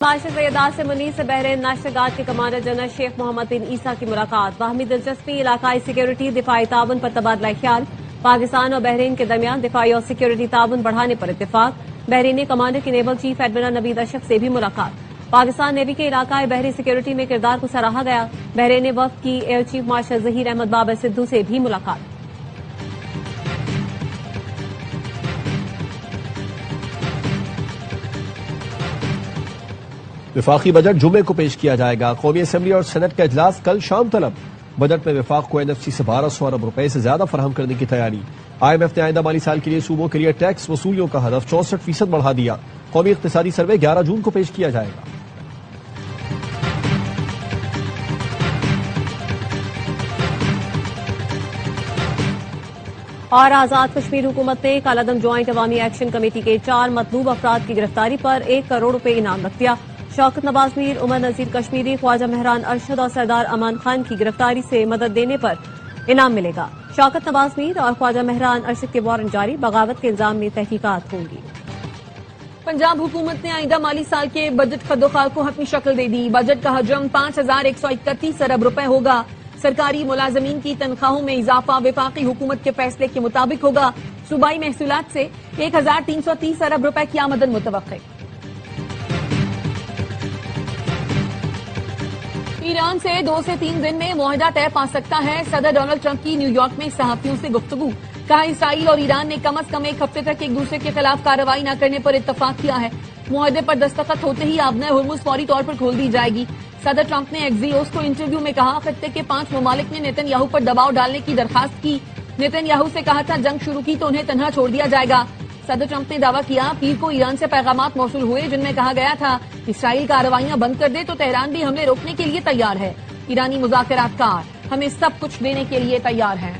بادشاہ سید عاصم منیر سے Bahrain national guard کے کمانڈر جنرل شیخ محمد بن عیسیٰ کی ملاقات، باہمی دلچسپی، علاقائی سیکیورٹی، دفاعی تعاون پر تبادلہ خیال، پاکستان اور بحرین کے درمیان دفاعی اور سیکیورٹی تعاون بڑھانے پر اتفاق، بحرینی کمانڈر کی نیول چیف ایڈمرل نوید اشرف سے بھی ملاقات، پاکستان نیوی کے علاقائی بحری سیکیورٹی میں کردار کو سراہا گیا، بحرین وفد کی air chief marshal Zaheer Ahmed Babar Sidhu سے بھی ملاقات۔ وفاقی بجٹ جمعے کو پیش کیا جائے گا، قومی اسمبلی اور سینٹ کا اجلاس کل شام طلب، بجٹ میں وفاق کو NFC سے 1200 ارب روپے سے زیادہ فراہم کرنے کی تیاری، IMF نے آئندہ مالی سال کے لیے صوبوں کے لیے ٹیکس وصولیوں کا ہدف 64% بڑھا دیا، قومی اقتصادی سروے 11 جون کو پیش کیا جائے گا۔ اور آزاد کشمیر حکومت نے کالعدم جوائنٹ عوامی ایکشن کمیٹی کے 4 مطلوب افراد کی گرفتاری پر 1 کروڑ روپے انعام رکھ دیا، شوکت نواز میر، عمر نذیر کشمیری، خواجہ مہران ارشد اور سردار امان خان کی گرفتاری سے مدد دینے پر انعام ملے گا، شوکت نواز میر اور خواجہ مہران ارشد کے وارنٹ جاری، بغاوت کے الزام میں تحقیقات ہوں گی۔ پنجاب حکومت نے آئندہ مالی سال کے بجٹ خدوخال کو حتمی شکل دے دی، بجٹ کا حجم 5131 ارب روپے ہوگا، سرکاری ملازمین کی تنخواہوں میں اضافہ وفاقی حکومت کے فیصلے کے مطابق ہوگا، صوبائی محصولات سے 1330 ارب روپے کی آمدن متوقع۔ ایران سے 2 سے 3 دن میں معاہدہ طے پا سکتا ہے، صدر ڈونلڈ ٹرمپ کی نیو یارک میں صحافیوں سے گفتگو، کہا اسرائیل اور ایران نے کم از کم 1 ہفتے تک ایک دوسرے کے خلاف کارروائی نہ کرنے پر اتفاق کیا ہے، معاہدے پر دستخط ہوتے ہی آبنۂ ہرمز فوری طور پر کھول دی جائے گی۔ صدر ٹرمپ نے ایکزیوس کو انٹرویو میں کہا، خطے کے 5 ممالک نے نیتن یاہو پر دباؤ ڈالنے کی درخواست کی، نیتن یاہو سے کہا تھا جنگ شروع کی تو انہیں تنہا چھوڑ دیا جائے گا۔ صدر ٹرمپ نے دعویٰ کیا پیر کو ایران سے پیغامات موصول ہوئے جن میں کہا گیا تھا اسرائیل کارروائیاں بند کر دے تو تہران بھی حملے روکنے کے لیے تیار ہے، ایرانی مذاکرات کار ہمیں سب کچھ دینے کے لیے تیار ہیں۔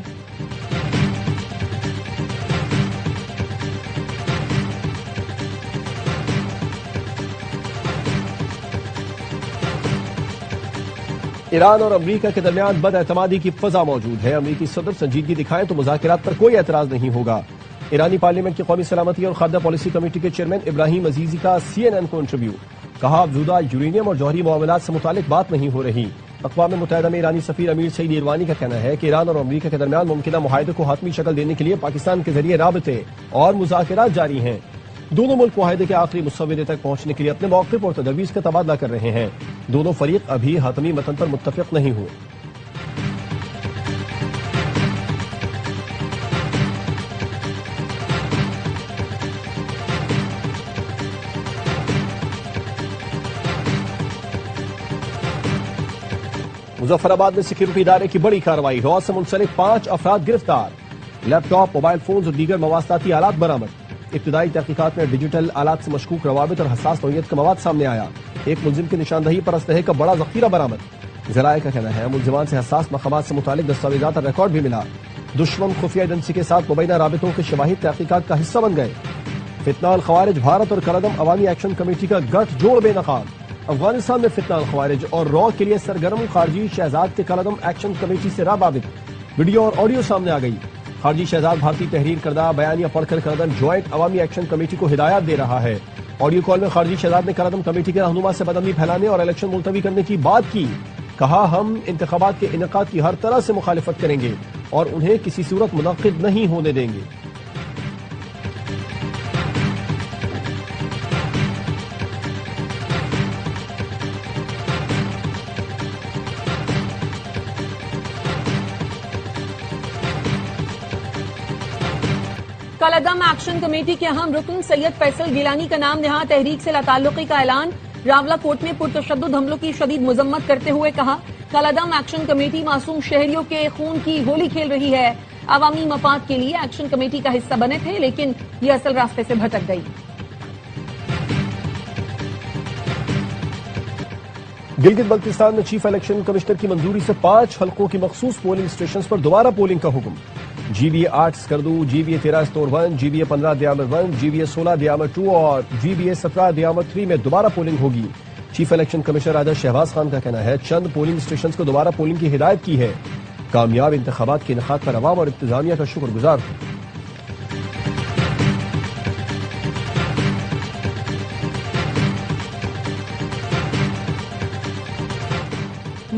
ایران اور امریکہ کے درمیان بد اعتمادی کی فضا موجود ہے، امریکی صدر سنجیدگی دکھائیں تو مذاکرات پر کوئی اعتراض نہیں ہوگا۔ ایرانی پارلیمنٹ کی قومی سلامتی اور خاردہ پالیسی کمیٹی کے چیئرمین ابراہیم عزیزی کا CNN کو انٹرویو، کہا افزودہ یورینیم اور جوہری معاملات سے متعلق بات نہیں ہو رہی۔ اقوام متحدہ میں ایرانی سفیر امیر سعید ایروانی کا کہنا ہے کہ ایران اور امریکہ کے درمیان ممکنہ معاہدے کو حتمی شکل دینے کے لیے پاکستان کے ذریعے رابطے اور مذاکرات جاری ہیں، دونوں ملک معاہدے کے آخری مسودے تک پہنچنے کے لیے اپنے موقف اور تجاویز کا تبادلہ کر رہے ہیں، دونوں فریق ابھی حتمی متن پر متفق نہیں ہوئے۔ مظفر آباد میں سیکیورٹی ادارے کی بڑی کارروائی، راؤ سے منسلک 5 افراد گرفتار، لیپ ٹاپ، موبائل فونز اور دیگر مواصلاتی آلات برآمد، ابتدائی تحقیقات میں ڈیجیٹل آلات سے مشکوک روابط اور حساس نوعیت کا مواد سامنے آیا، ایک ملزم کی نشاندہی پر اسلحے کا بڑا ذخیرہ برآمد، ذرائع کا کہنا ہے ملزمان سے حساس مقامات سے متعلق دستاویزات اور ریکارڈ بھی ملا، دشمن خفیہ ایجنسی کے ساتھ مبینہ رابطوں کے شواہد تحقیقات کا حصہ بن گئے۔ فتنہ الخوارج بھارت اور کالعدم عوامی ایکشن کمیٹی کا گٹھ جوڑ بے نقاب، افغانستان میں فتنہ الخوارج اور راؤ کے لیے سرگرم خارجی شہزاد کے کالعدم ایکشن کمیٹی سے رابطہ، ویڈیو اور آڈیو سامنے آ گئی، خارجی شہزاد بھارتی تحریر کردہ بیانیہ پڑھ کر کالعدم جوائنٹ عوامی ایکشن کمیٹی کو ہدایات دے رہا ہے، آڈیو کال میں خارجی شہزاد نے کالعدم کمیٹی کے رہنما سے بدامنی پھیلانے اور الیکشن ملتوی کرنے کی بات کی، کہا ہم انتخابات کے انعقاد کی ہر طرح سے مخالفت کریں گے اور انہیں کسی صورت منعقد نہیں ہونے دیں گے۔ کالعدم ایکشن کمیٹی کے اہم رکن سید فیصل گیلانی کا نام نہاد تحریک سے لاتعلقی کا اعلان، راولہ کوٹ میں پرتشدد حملوں کی شدید مذمت کرتے ہوئے کہا کالعدم ایکشن کمیٹی معصوم شہریوں کے خون کی ہولی کھیل رہی ہے، عوامی مفاد کے لیے ایکشن کمیٹی کا حصہ بنے تھے لیکن یہ اصل راستے سے بھٹک گئی۔ گلگت بلتستان میں چیف الیکشن کمشنر کی منظوری سے 5 حلقوں کی مخصوص پولنگ اسٹیشنز پر دوبارہ پولنگ کا حکم، GBA 8 Skardu, GBA 13 GBA 15 Diamer 1، GBA 16 Diamer 2 اور GBA 17 دیامر 3 میں دوبارہ پولنگ ہوگی۔ چیف الیکشن کمشنر راجہ شہباز خان کا کہنا ہے چند پولنگ اسٹیشنز کو دوبارہ پولنگ کی ہدایت کی ہے، کامیاب انتخابات کے انعقاد پر عوام اور انتظامیہ کا شکر گزار ہوں۔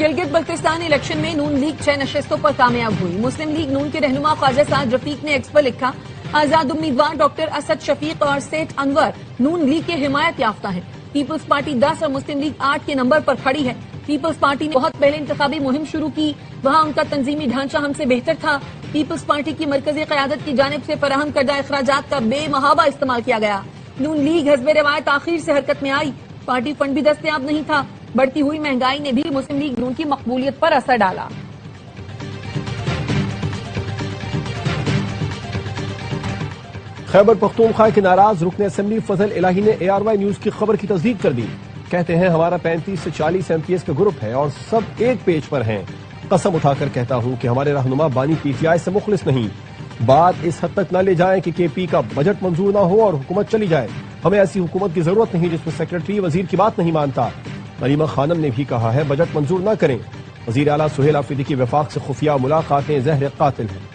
गिलगित बल्तिस्तान इलेक्शन में नून लीग 6 नशिस्तों पर कामयाब हुई। मुस्लिम लीग नून के रहनुमा ख्वाजा साद रफीक ने एक्स पर लिखा, आजाद उम्मीदवार डॉक्टर असद शफीक और सेठ अनवर नून लीग के हिमायत याफ्ता हैं। पीपल्स पार्टी 10 और मुस्लिम लीग 8 के नंबर पर खड़ी है। पीपल्स पार्टी ने बहुत पहले इंतखाबी मुहिम शुरू की, वहाँ उनका तंजीमी ढांचा हमसे बेहतर था। पीपल्स पार्टी की मरकजी क़यादत की जानिब से फराहम करदा अखराजात का बेमहाबा इस्तेमाल किया गया। नून लीग हस्बे रिवायत आखिर से हरकत में आई। पार्टी फंड भी दस्तयाब नहीं था। बढ़ती हुई महंगाई ने भी मुस्लिम लीग नून की मकबूलियत पर असर डाला। खैबर पख्तूनख्वा के नाराज रुकन असेंबली फजल इलाही ने ARY न्यूज की खबर की तस्दीक कर दी। कहते हैं हमारा 35 से 40 MPs का ग्रुप है और सब एक पेज पर हैं। कसम उठाकर कहता हूं कि हमारे रहनुमा बानी PTI से मुखलिस नहीं। बात इस हद तक न ले जाएं कि KP का बजट मंजूर न हो और हुकूमत चली जाए। हमें ऐसी हुकूमत की जरूरत नहीं जिसमें सेक्रेटरी वजीर की बात नहीं मानता। नरीमा खानम ने भी कहा है बजट मंजूर न करें। वजीर आला सुहेल आफरीदी की वफाक से खुफिया मुलाकातें जहर कातिल हैं।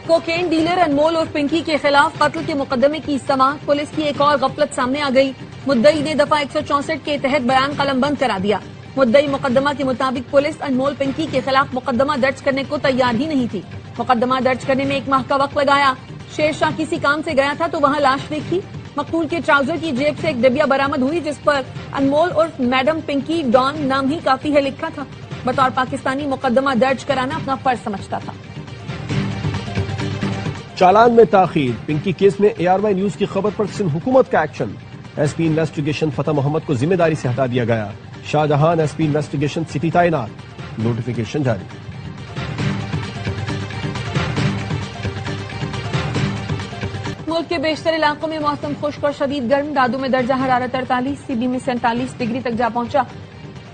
कोकेन डीलर अनमोल और पिंकी के खिलाफ कत्ल के मुकदमे की समाअत। पुलिस की एक और गफलत सामने आ गई। मुद्दई ने दफा 164 के तहत बयान कलमबंद करा दिया। मुद्दई मुकदमा के मुताबिक पुलिस अनमोल पिंकी के खिलाफ मुकदमा दर्ज करने को तैयार ही नहीं थी। मुकदमा दर्ज करने में 1 माह का वक्त लगाया। शेरशाह किसी काम से गया था तो वहां लाश देखी। मकतूल के ट्राउजर की जेब से एक डिबिया बरामद हुई जिस पर अनमोल और मैडम पिंकी डॉन नाम ही काफी है लिखा था। बतौर पाकिस्तानी मुकदमा दर्ज कराना अपना फर्ज समझता था। चालान में ताखीर। पिंकी केस में ARY न्यूज की खबर पर सिंध हुकूमत का एक्शन। SP इन्वेस्टिगेशन फतेह मोहम्मद को जिम्मेदारी से हटा दिया गया। शाहजहां SP इन्वेस्टिगेशन सिटी तैनात। नोटिफिकेशन जारी। मुल्क के बेशतर इलाकों में मौसम खुश्क और शदीद गर्म। दादू में दर्जा हरारत 48, सीबी में 47 डिग्री तक जा पहुंचा।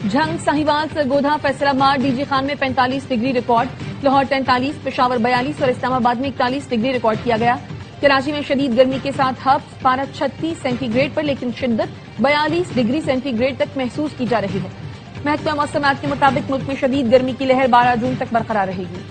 झंग, साहिवाल, सरगोधा, फैसलाबाद, DG खान में 45 डिग्री रिकॉर्ड। लाहौर 43, पेशावर 42 और इस्लामाबाद में 41 डिग्री रिकॉर्ड किया गया। कराची में शदीद गर्मी के साथ हब्स पारा 36 सेंटीग्रेड पर लेकिन शिद्दत 42 डिग्री सेंटीग्रेड तक महसूस की जा रही है। महकमा मौसमात के मुताबिक मुल्क में शदीद गर्मी की लहर 12 जून तक बरकरार रहेगी।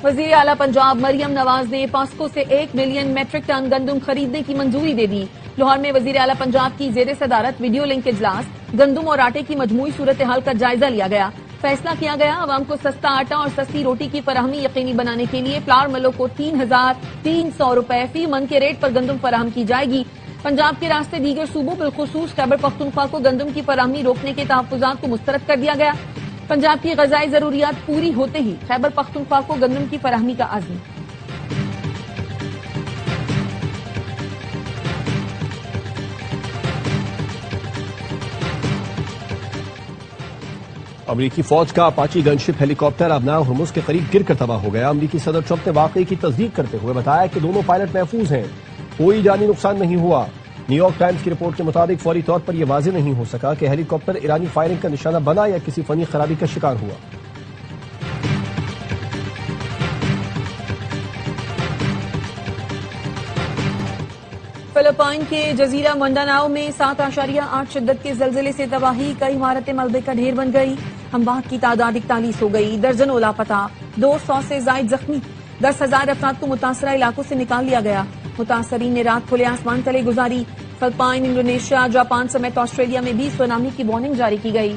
वजीर आला पंजाब मरियम नवाज ने पास्को से 1 मिलियन मेट्रिक टन गंदुम खरीदने की मंजूरी दे दी। लाहौर में वजीर आला पंजाब की जेर सदारत वीडियो लिंक इजलास गंदुम और आटे की मजमूई सूरत हाल का जायजा लिया गया। फैसला किया गया अवाम को सस्ता आटा और सस्ती रोटी की फराहमी यकीनी बनाने के लिए फ्लावर मिलों को 3,300 रुपए फी मन के रेट पर गंदुम फराहम की जाएगी। पंजाब के रास्ते दीगर सूबों बिलखुसूस खैबर पख्तूनख्वा को गंदुम की फराहमी रोकने के तहफ्फुजात को मुस्तरद कर दिया गया। पंजाब की ग़ज़ाई ज़रूरियात पूरी होते ही खैबर पख्तूनख्वा को गंदम की फराहमी का आज़म। अमरीकी फौज का अपाची गनशिप हेलीकॉप्टर अबनाव हुर्मुज़ के करीब गिरकर तबाह हो गया। अमरीकी सदर ट्रंप ने वाकये की तस्दीक करते हुए बताया कि दोनों पायलट महफूज हैं, कोई जानी नुकसान नहीं हुआ। न्यूयॉर्क टाइम्स की रिपोर्ट के मुताबिक फौरी तौर पर यह वाज़ेह नहीं हो सका कि हेलीकॉप्टर ईरानी फायरिंग का निशाना बना या किसी फनी खराबी का शिकार हुआ। फिलिपाइन के जजीरा मंडानाओ में 7.8 शिद्दत के जलजिले से तबाही। कई इमारतें मलबे का ढेर बन गई। अमवात की तादाद 41 हो गई। दर्जनों लापता, 200 से जायद जख्मी। 10,000 अफराद को मुतासरा इलाकों से निकाल लिया गया। मुतासरीन ने रात खुले आसमान तले गुजारी। फिलिपाइन, इंडोनेशिया, जापान समेत ऑस्ट्रेलिया में भी सुनामी की वार्निंग जारी की गई।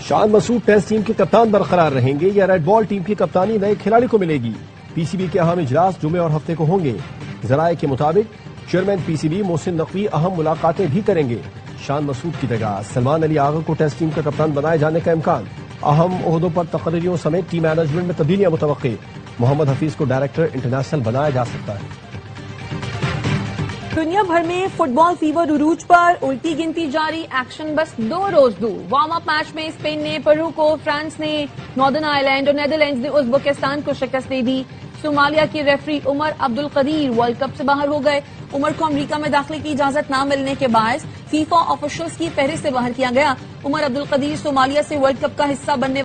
शान मसूद टेस्ट टीम के कप्तान बरकरार रहेंगे या रेड बॉल टीम की कप्तानी नए खिलाड़ी को मिलेगी। PCB के अहम इजलास जुमे और हफ्ते को होंगे। जराये के मुताबिक चेयरमैन PCB मोहसिन नकवी अहम मुलाकातें भी करेंगे। शान मसूद की जगह सलमान अली आगा को टेस्ट टीम का कप्तान बनाए जाने का इम्कान। अहम ओहदों पर तकरीरियों समेत टीम मैनेजमेंट में तब्दीलियां मुतवक्के। मोहम्मद हफीज को डायरेक्टर इंटरनेशनल बनाया जा सकता है। दुनिया भर में फुटबॉल फीवर उरूज पर, उल्टी गिनती जारी, एक्शन बस 2 रोज दूर। वार्म अप मैच में स्पेन ने पेरू को, फ्रांस ने नॉर्दर्न आयरलैंड और नेदरलैंड्स ने उज़्बेकिस्तान को शिकस्त दे दी। सोमालिया के referee Umar Abdul Qadir world cup से बाहर हो गए। उमर को अमेरिका में दाखिले की इजाजत न मिलने के बायस फीफा ऑफिशियल्स की फहरिस्त से बाहर किया गया। उमर अब्दुल कदीर सोमालिया से वर्ल्ड कप का हिस्सा बनने